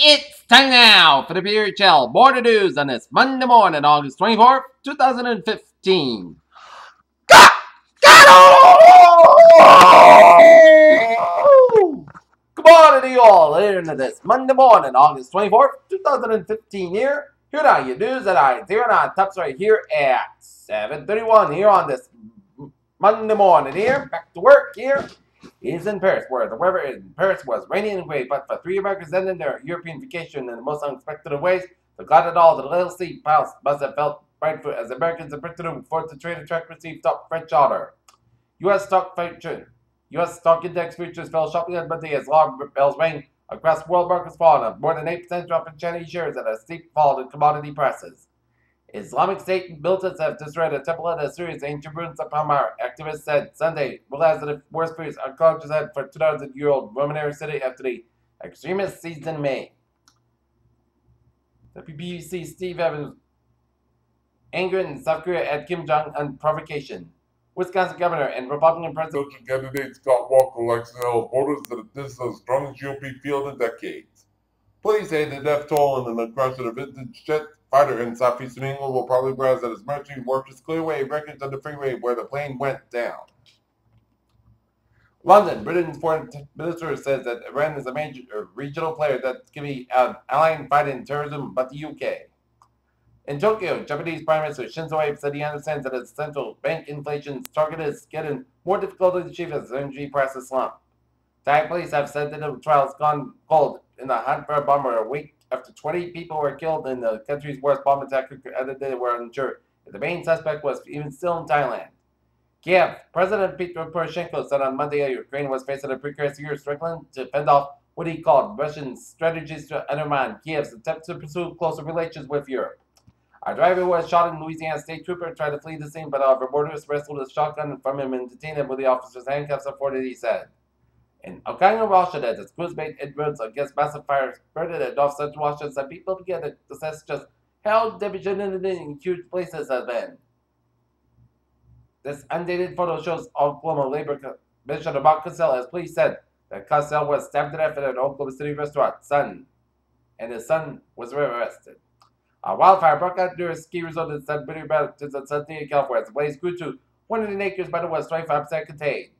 It's time now for the PHL Border News on this Monday morning, August 24th, 2015. Good morning to you all here into this Monday morning, August 24th, 2015 here. Here are your news that I here on tops right here at 7:31 here on this Monday morning here. Back to work here. Is in Paris, where the weather in Paris was rainy and gray, but for 3 Americans ending their European vacation in the most unexpected of ways, the God at all, the little sea palace must have felt frightful as Americans in Britain for the trade track received top French order. U.S. stock index futures fell sharply on Monday as alarm bells rang across world markets, falling more than 8% drop in Chinese shares and a steep fall in commodity prices. Islamic State militants have destroyed a temple in a series of ancient ruins of Palmyra. Activists said Sunday realized that the worst fears are challenges ahead for 2,000-year-old Roman city after the extremists seized in May. WBC Steve Evans angry in South Korea at Kim Jong-un provocation. Wisconsin governor and Republican president candidate Scott Walker likes to tell voters that this is the strongest GOP field in decades. Police say the death toll in the crash of a vintage jet fighter in southeastern England will probably rise as military workers clear away wreckage on the freeway where the plane went down. London, Britain's foreign minister says that Iran is a major regional player that can be an ally in fighting terrorism, but the UK. In Tokyo, Japanese Prime Minister Shinzo Abe said he understands that its central bank inflation's target is getting more difficult to achieve as energy prices slump. Thai police have said that the trial has gone cold in the hunt for a bomber a week after 20 people were killed in the country's worst bomb attack, and they were unsure if the main suspect was even still in Thailand. Kiev, President Petro Poroshenko said on Monday that Ukraine was facing a precursor year struggling to fend off what he called Russian strategies to undermine Kiev's attempt to pursue closer relations with Europe. A driver was shot in Louisiana. State trooper tried to flee the scene, but motorists wrestled a shotgun from him and detained him with the officer's handcuffs, reported he said. In Okanagan, Russia, as its crews made inroads against massive fires spread in North Central Russia, some people began to assess just how damaging in huge places has been. This undated photo shows Oklahoma Labor Commissioner Mark Cassell, as police said that Cassell was stabbed to death at an Oklahoma City restaurant, and his son was arrested. A wildfire broke out near a ski resort in San Bernardino Mountains in San Diego, California. The blaze grew to 100 acres, but it was 25% contained.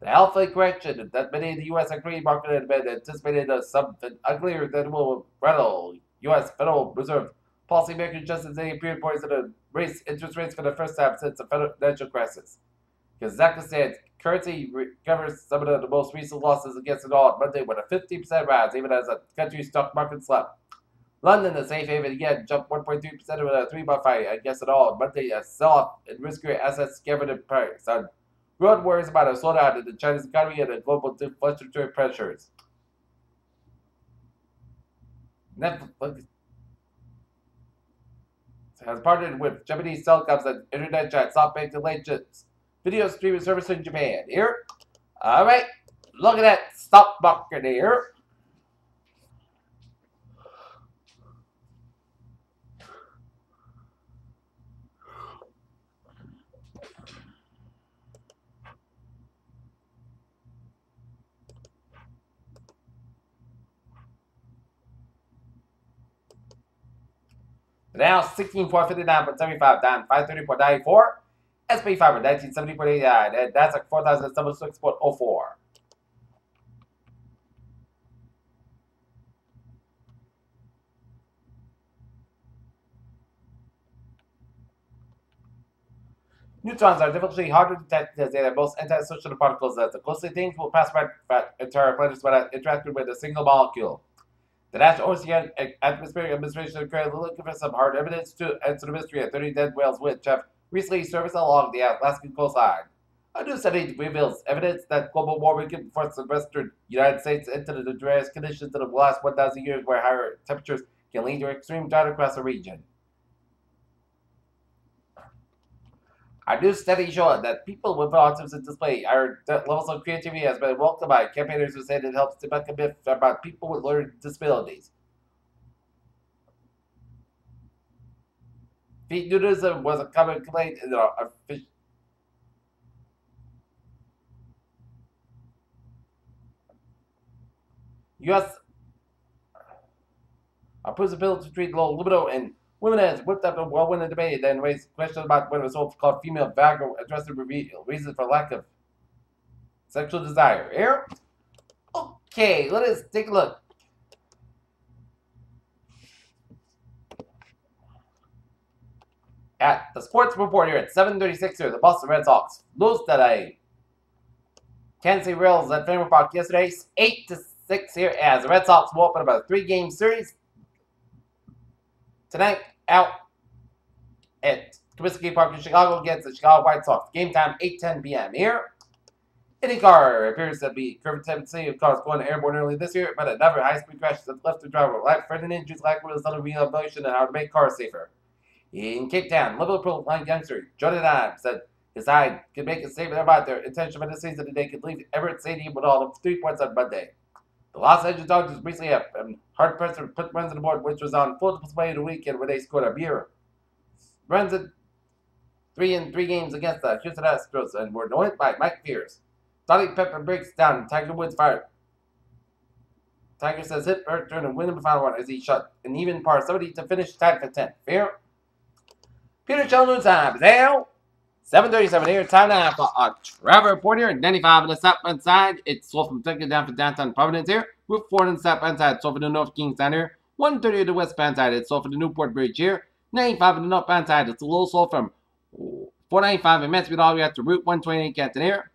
The healthy correction that many in the U.S. agree market had been anticipated as something uglier than will rattle U.S. Federal Reserve policymakers just as they appeared poised to raise interest rates for the first time since the financial crisis. Kazakhstan's currency recovers some of the most recent losses against the dollar on Monday with a 50% rise, even as the country's stock market slumped. London, the safe haven, again jumped 1.3% over a 3-month fight against it all on Monday as sell-off in riskier assets scattered in price on growing worries about a slowdown in the Chinese economy and the global deflationary pressures. Netflix has partnered with Japanese telecoms and internet giant SoftBank to launch its video streaming service in Japan. Here, all right, look at that stock market here. Now 16,459.75 down 530.94. SP 500 1970.89 and that's like 4,076.04. Neutrons are difficultly harder to detect because they are most antisocial particles as the closer things will pass by entire planets without interacting with a single molecule. The National Oceanic Atmospheric Administration is currently looking for some hard evidence to answer the mystery of 30 dead whales which have recently surfaced along the Alaskan coastline. A new study reveals evidence that global warming can force the western United States into the driest conditions of the last 1,000 years where higher temperatures can lead to extreme drought across the region. Our new study showed that people with autism display higher levels of creativity has been welcomed by campaigners who said it helps debunk a myth about people with learning disabilities. Feet nudism was a common complaint in the U.S. Approves the bill to treat low libido and women as whipped up a well-winning debate, then raised questions about whether it's also called female Viagra addressed the reasons for lack of sexual desire. Here? Okay, let us take a look. At the sports report here at 7:36 here, the Boston Red Sox lose today. Kansas City Royals at Fenway Park yesterday, 8-6 here as the Red Sox will open about a 3-game series tonight out at Comiskey Park in Chicago against the Chicago White Sox. Game time 8:10 p.m. here. IndyCar appears to be curved tendency of cars going airborne early this year, but another high-speed crash has left the driver lack further injuries, lack of other rehabilitation, and how to make cars safer. In Cape Town, Liverpool youngster Jordan Adams said his side could make a statement about their intention for the season today could leave Everett Stadium with all of 3 points on Monday. The Los Angeles Dodgers recently have hard pressed to put runs on the board, which was on full display the weekend where they scored a mere runs in 3 games against the Houston Astros and were annoyed by Mike Pierce. Dottie Pepper breaks down Tiger Woods' fire. Tiger says hit hurt during the win of the final one as he shot an even par 70 to finish tied for 10th. Fair. Peter Children's time is now 7:37 here. Time now for a travel report here. 95 on the southbound side. It's slow from Tucker down for downtown Providence here. Route 4 on the southbound side. Slow for the North Kingstown here. 130 on the westbound side. It's slow for the Newport Bridge here. 95 on the northbound side. It's a little slow from 495 in Mansfield all the way up to Route 128 Canton here.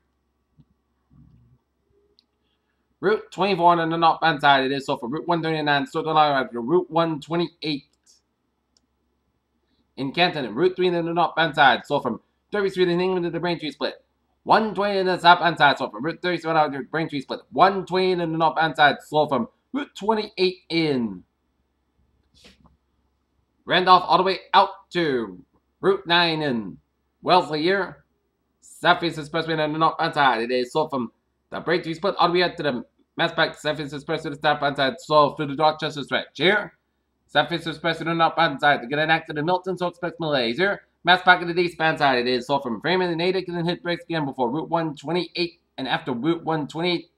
Route 24 on the northbound side. It is slow for Route 139. So all the way up to Route 128 in Canton, and Route 3 on the northbound side, so from Derby Street in England to the Braintree Split. 120 on the southbound side, so from Route 37 out to Braintree Split. 120 on the northbound side, slow from Route 28 in Randolph all the way out to Route 9 in Wellesley here. Southeast Expressway on the northbound side, it is slow from the Braintree Split all the way up to the Mass Pike Southeast Expressway to the southbound side, slow through the Dorchester stretch here. Southeast Express to the northbound side to get an accident in Milton, so expect malaise here. Mass Pike to the eastbound side, it is so from Freeman and Natick and then hit brakes again before Route 128 and after Route 128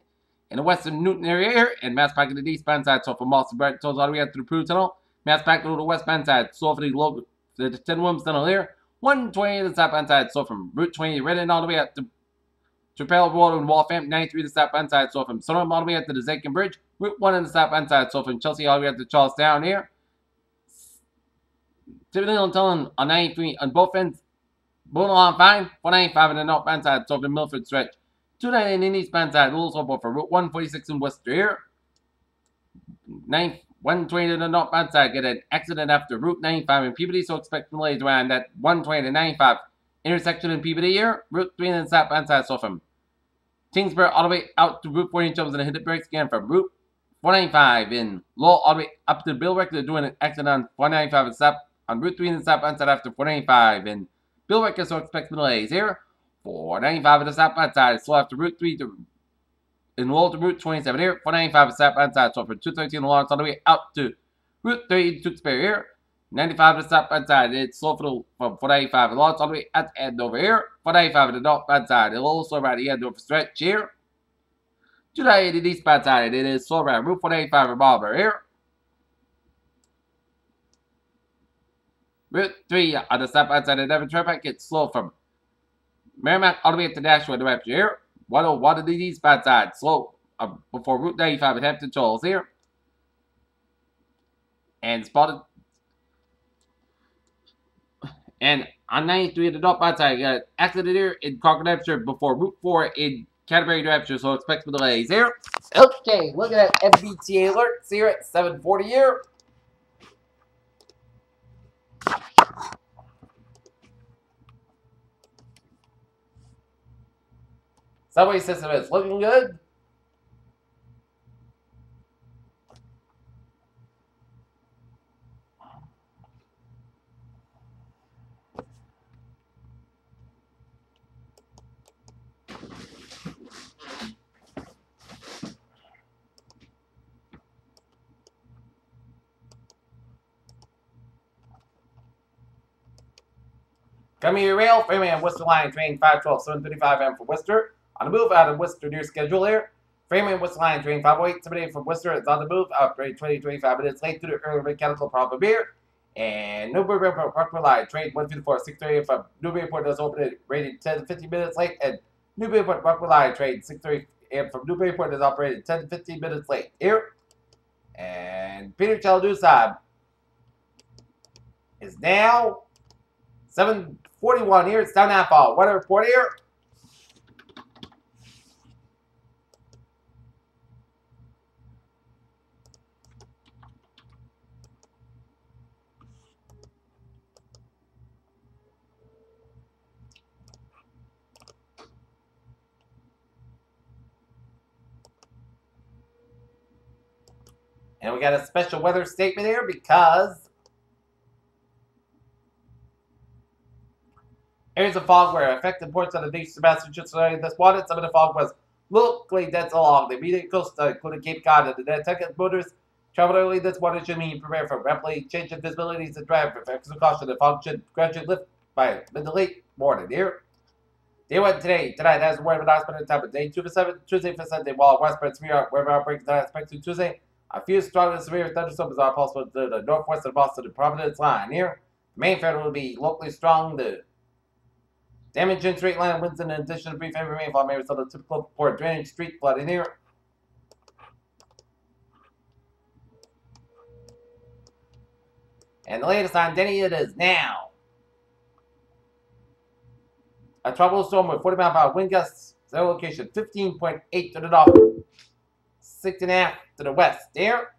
in the western Newton area here. And Mass Pike to the eastbound side, so from Boston Bright Tolls all the way up to the Prue Tunnel. Mass Pike to the westbound side, so for the 10 Williams Tunnel here. 120 to the southbound side, so from Route 20 Redden all the way up to Trapel Road and Waltham. 93 to the southbound side, so from Sunderland all the way up to the Zachin Bridge. Route 1 on the southbound side, so from Chelsea all the way up to Charlestown here. Tiverton and Tullen on 93 on both ends. Both along fine. 495 on the northbound side, so the Milford stretch. 290 on the eastbound side, also for Route 146 in Worcester here. 120 to the northbound side, get an accident after Route 95 in Peabody, so expect delays around that 120 to 95 intersection in Peabody here. Route 3 on the southbound side, so from Tingsboro all the way out to Route 14 jumps and hit the brakes again from Route 495 in Lowell all the way up to Bill Rector doing an accident on 495 and stop on Route 3 in the southbound side after 495 and Bill Rector, so expect delays here. 495 on the southbound side, slow after Route 3 to in Lowell to Route 27 here. 495 on the southbound side, so from 213 Lawrence all the way out to Route 3 to Tewksbury here. 95 on the southbound side, it's slow from 495 in Lawrence all the way at the end over here. 495 on the northbound side, it's also right the end over stretch here. 290 the eastbound side, it is slow around Route 485 in Marlboro here. Route 3 on the southbound side of Devon Turnpike, it's slow from Merrimack all the way up to Nashua, New Hampshire here. 101 on the eastbound side, slow before Route 95 at Hampton Shoals here. And spotted. And on 93 at the northbound side, you got an accident here in Concord, New Hampshire before Route 4 in Canterbury, New Hampshire, so expect some delays here. Okay, look at that MBTA alerts here at 7:40 here. Subway system is looking good. Commuter Rail, Freeman and Worcester Line, train 512, 7:35 a.m. for Worcester. On the move out of Worcester, near schedule here. Freeman was line train 508. Somebody from Worcester is on the move. Upgrade 25 minutes late due to early mechanical problem here. And Newbury Parkway line trade 154 638 from Newburyport does open it rated 10 to 15 minutes late. And Newburyport Parkway line trade 638 and from Newburyport is operated 10 to 15 minutes late here. And Peter Chaludusab is now 7:41 here. It's down that fall. Weather report here. And we got a special weather statement here because areas of fog were affected ports of the nation of Massachusetts this morning. Some of the fog was locally dense along the immediate coast, including Cape Cod, and the Nantucket motorists traveled early this morning should mean prepare for rapidly changing visibilities and drive for extra caution. The fog should gradually lift by mid to late morning here. Day 1 today. Tonight has a weather announcement at time of day 2 for 7. Tuesday for Sunday, while westbound severe weather outbreaks not expected Tuesday. A few strong and severe thunderstorms are possible to the northwest of Boston and Providence line here. The main threat will be locally strong. The damage in straight line winds in addition to brief heavy rainfall may result in typical poor drainage street flooding here. And the latest on Denny, it is now a tropical storm with 40-mile-per-hour wind gusts. Zero location 15.8 to the north, 6.5 to the west. There.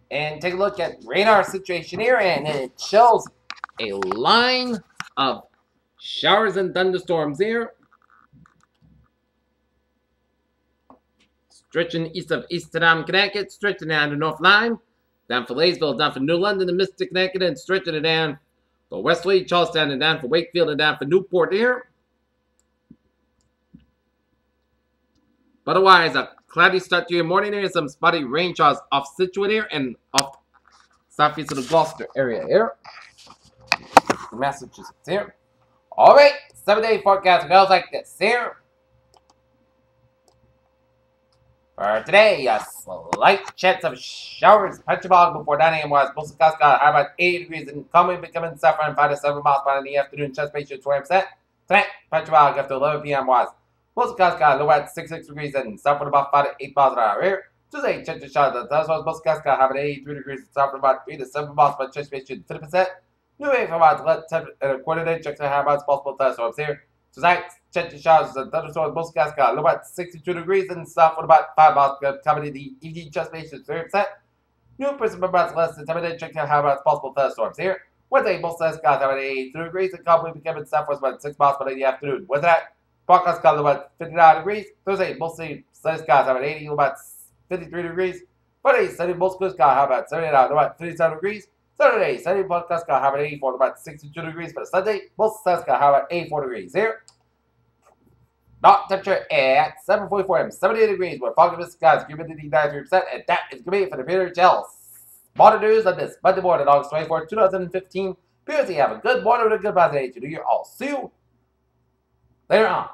And take a look at radar situation here, and it shows a line of showers and thunderstorms here. Stretching east of Eastham, Connecticut, stretching down the North Line, down for Laysville, down for New London, and Mystic, Connecticut, and stretching it down for Wesley, Charlestown, and down for Wakefield, and down for Newport here. But otherwise, a cloudy start to your morning here, some spotty rain showers off Scituate here, and off southeast of the Gloucester area here. Massachusetts here. Alright, 7-day forecast goes like this here. For today, a slight chance of showers, Petrobog before 9 a.m. was most of Cascade, high about 80 degrees, and coming becoming saffron 5 to 7 miles per hour in the afternoon, chest ratio 20%. Tonight, Petrobog after 11 p.m. was most of Cascade, low at 66 degrees, and southward about 5 to 8 miles an hour here. Tuesday, chance of showers, that's why most of Cascade have 83 degrees, and southward about 3 to 7 miles per hour, chest ratio 50%. New wave for about 10 and a quarter day, checks high about possible thunderstorms here. Tonight, chance of showers and thunderstorms, most of Cascade, low at 62 degrees, and southward about 5 miles per hour, coming in the evening, chest ratio 30%. New person about less than 10 minutes, checking how about possible thunderstorms here. Wednesday, most of Cascade have 82 degrees, and coming becoming southwest about 6 miles per hour in the afternoon. With that, Broncos got about 59 degrees. Thursday, mostly sunny skies have about 80, about 53 degrees. Friday, sunny, most good skies have about 79, about 57 degrees. Saturday, sunny, podcast got have about 84, about 62 degrees. For Sunday, most sunny skies have about 84 degrees here. Not temperature at 7:44 a.m., 78 degrees with foggy skies, humidity 93%, and that is going to be it for the Peter Gels. Modern news on this Monday morning, August 24, 2015. Peter, have a good morning with a good day to do your all. See you later on.